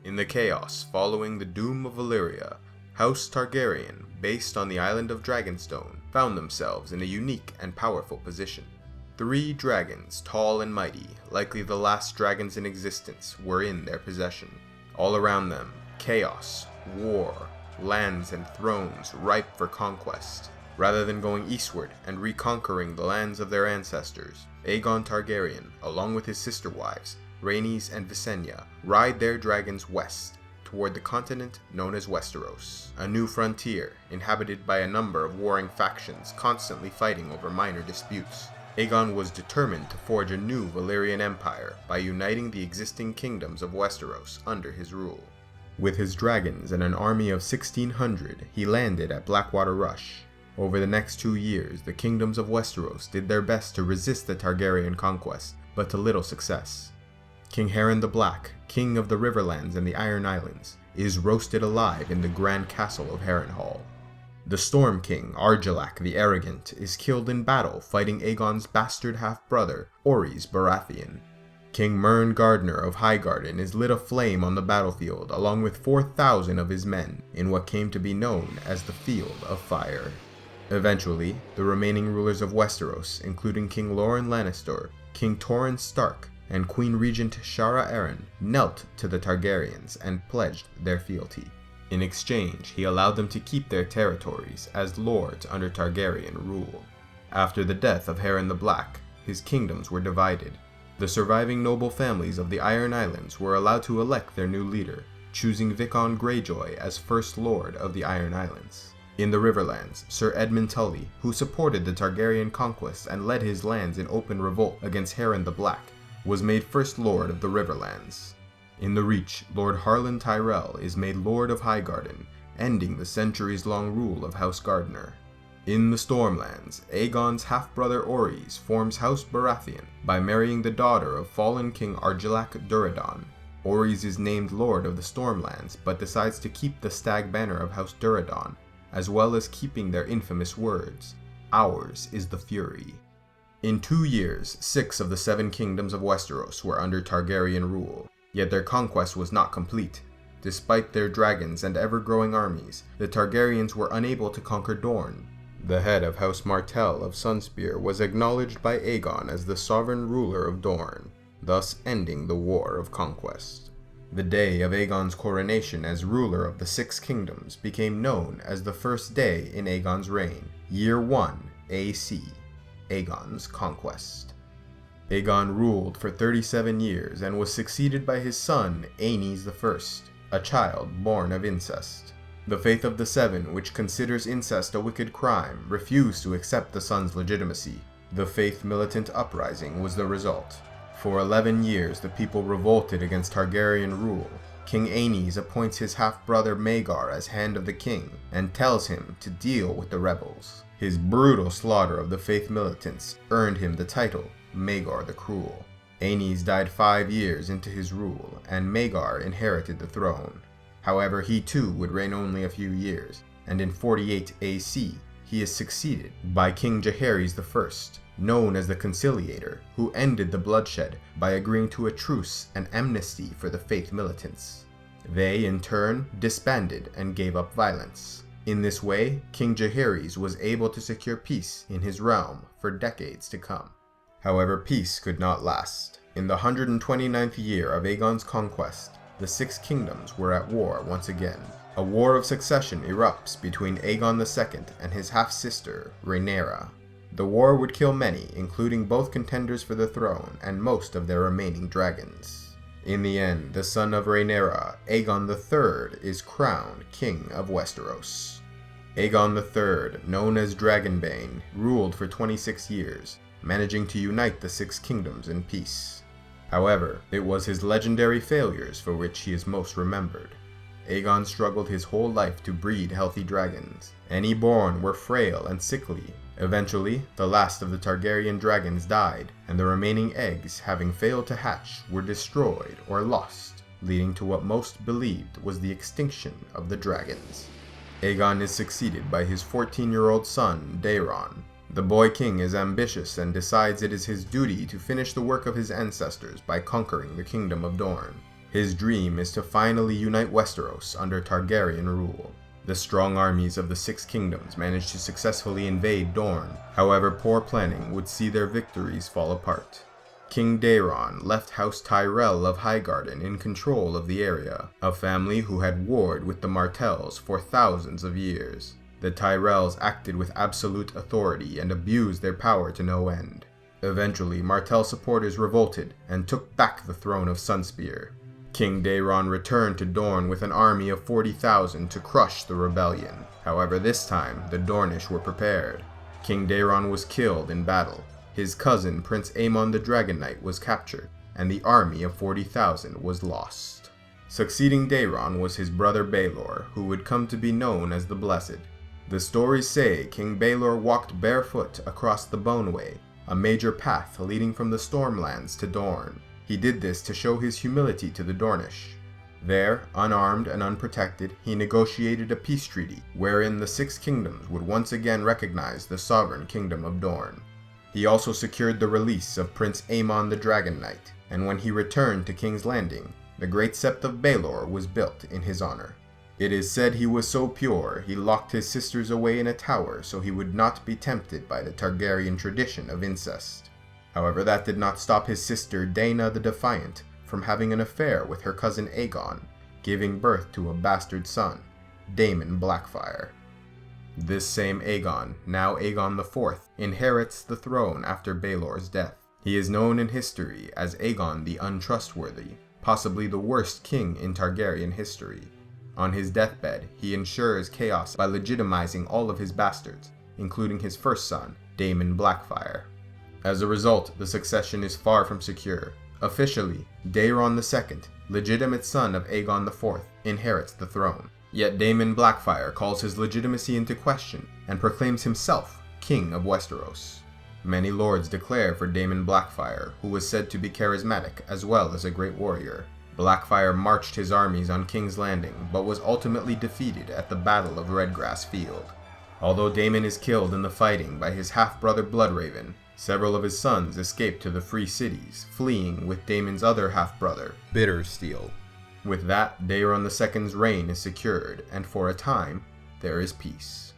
In the chaos following the Doom of Valyria, House Targaryen, based on the island of Dragonstone, found themselves in a unique and powerful position. 3 dragons, tall and mighty, likely the last dragons in existence, were in their possession. All around them, chaos, war, lands and thrones ripe for conquest. Rather than going eastward and reconquering the lands of their ancestors, Aegon Targaryen, along with his sister wives, Rhaenys and Visenya, ride their dragons west, toward the continent known as Westeros, a new frontier inhabited by a number of warring factions constantly fighting over minor disputes. Aegon was determined to forge a new Valyrian empire by uniting the existing kingdoms of Westeros under his rule. With his dragons and an army of 1,600, he landed at Blackwater Rush. Over the next 2 years, the kingdoms of Westeros did their best to resist the Targaryen conquest, but to little success. King Harren the Black, king of the Riverlands and the Iron Islands, is roasted alive in the grand castle of Harrenhal. The Storm King, Argilac the Arrogant, is killed in battle fighting Aegon's bastard half-brother, Orys Baratheon. King Mern Gardner of Highgarden is lit aflame on the battlefield along with 4,000 of his men in what came to be known as the Field of Fire. Eventually, the remaining rulers of Westeros, including King Loren Lannister, King Torrhen Stark, and Queen Regent Shara Arryn, knelt to the Targaryens and pledged their fealty. In exchange, he allowed them to keep their territories as lords under Targaryen rule. After the death of Harren the Black, his kingdoms were divided. The surviving noble families of the Iron Islands were allowed to elect their new leader, choosing Vicon Greyjoy as First Lord of the Iron Islands. In the Riverlands, Sir Edmund Tully, who supported the Targaryen conquest and led his lands in open revolt against Harren the Black, was made First Lord of the Riverlands. In the Reach, Lord Harlan Tyrell is made Lord of Highgarden, ending the centuries-long rule of House Gardner. In the Stormlands, Aegon's half-brother Orys forms House Baratheon by marrying the daughter of fallen King Argilac Durrandon. Orys is named Lord of the Stormlands, but decides to keep the stag banner of House Durrandon, as well as keeping their infamous words, "Ours is the Fury." In 2 years, 6 of the 7 kingdoms of Westeros were under Targaryen rule, yet their conquest was not complete. Despite their dragons and ever-growing armies, the Targaryens were unable to conquer Dorne. The head of House Martell of Sunspear was acknowledged by Aegon as the sovereign ruler of Dorne, thus ending the War of Conquest. The day of Aegon's coronation as ruler of the 6 kingdoms became known as the first day in Aegon's reign, Year 1 AC, Aegon's Conquest. Aegon ruled for 37 years and was succeeded by his son Aenys I, a child born of incest. The Faith of the Seven, which considers incest a wicked crime, refused to accept the son's legitimacy. The Faith militant uprising was the result. For 11 years, the people revolted against Targaryen rule. King Aenys appoints his half-brother Maegor as Hand of the King, and tells him to deal with the rebels. His brutal slaughter of the Faith militants earned him the title, Maegor the Cruel. Aenys died 5 years into his rule, and Maegor inherited the throne. However, he too would reign only a few years, and in 48 AC, he is succeeded by King Jaehaerys I, known as the Conciliator, who ended the bloodshed by agreeing to a truce and amnesty for the Faith militants. They, in turn, disbanded and gave up violence. In this way, King Jaehaerys was able to secure peace in his realm for decades to come. However, peace could not last. In the 129th year of Aegon's conquest, the 6 kingdoms were at war once again. A war of succession erupts between Aegon II and his half-sister, Rhaenyra. The war would kill many, including both contenders for the throne and most of their remaining dragons. In the end, the son of Rhaenyra, Aegon III, is crowned King of Westeros. Aegon III, known as Dragonbane, ruled for 26 years, managing to unite the 6 kingdoms in peace. However, it was his legendary failures for which he is most remembered. Aegon struggled his whole life to breed healthy dragons. Any born were frail and sickly. Eventually, the last of the Targaryen dragons died, and the remaining eggs, having failed to hatch, were destroyed or lost, leading to what most believed was the extinction of the dragons. Aegon is succeeded by his 14-year-old son, Daeron. The boy king is ambitious and decides it is his duty to finish the work of his ancestors by conquering the kingdom of Dorne. His dream is to finally unite Westeros under Targaryen rule. The strong armies of the Six Kingdoms managed to successfully invade Dorne, however poor planning would see their victories fall apart. King Daeron left House Tyrell of Highgarden in control of the area, a family who had warred with the Martells for thousands of years. The Tyrells acted with absolute authority and abused their power to no end. Eventually, Martell supporters revolted and took back the throne of Sunspear. King Daeron returned to Dorne with an army of 40,000 to crush the rebellion. However, this time, the Dornish were prepared. King Daeron was killed in battle. His cousin, Prince Aemon the Dragon Knight, was captured, and the army of 40,000 was lost. Succeeding Daeron was his brother Baelor, who would come to be known as the Blessed. The stories say King Baelor walked barefoot across the Boneway, a major path leading from the Stormlands to Dorne. He did this to show his humility to the Dornish. There, unarmed and unprotected, he negotiated a peace treaty wherein the Six Kingdoms would once again recognize the sovereign kingdom of Dorne. He also secured the release of Prince Aemon the Dragon Knight, and when he returned to King's Landing, the Great Sept of Baelor was built in his honor. It is said he was so pure he locked his sisters away in a tower so he would not be tempted by the Targaryen tradition of incest. However, that did not stop his sister Daena the Defiant from having an affair with her cousin Aegon, giving birth to a bastard son, Daemon Blackfyre. This same Aegon, now Aegon IV, inherits the throne after Baelor's death. He is known in history as Aegon the Untrustworthy, possibly the worst king in Targaryen history. On his deathbed, he ensures chaos by legitimizing all of his bastards, including his first son, Daemon Blackfyre. As a result, the succession is far from secure. Officially, Daeron II, legitimate son of Aegon IV, inherits the throne. Yet Daemon Blackfyre calls his legitimacy into question and proclaims himself King of Westeros. Many lords declare for Daemon Blackfyre, who was said to be charismatic as well as a great warrior. Blackfyre marched his armies on King's Landing, but was ultimately defeated at the Battle of Redgrass Field. Although Daemon is killed in the fighting by his half-brother Bloodraven, several of his sons escape to the Free Cities, fleeing with Daemon's other half-brother, Bittersteel. With that, Daeron II's reign is secured, and for a time, there is peace.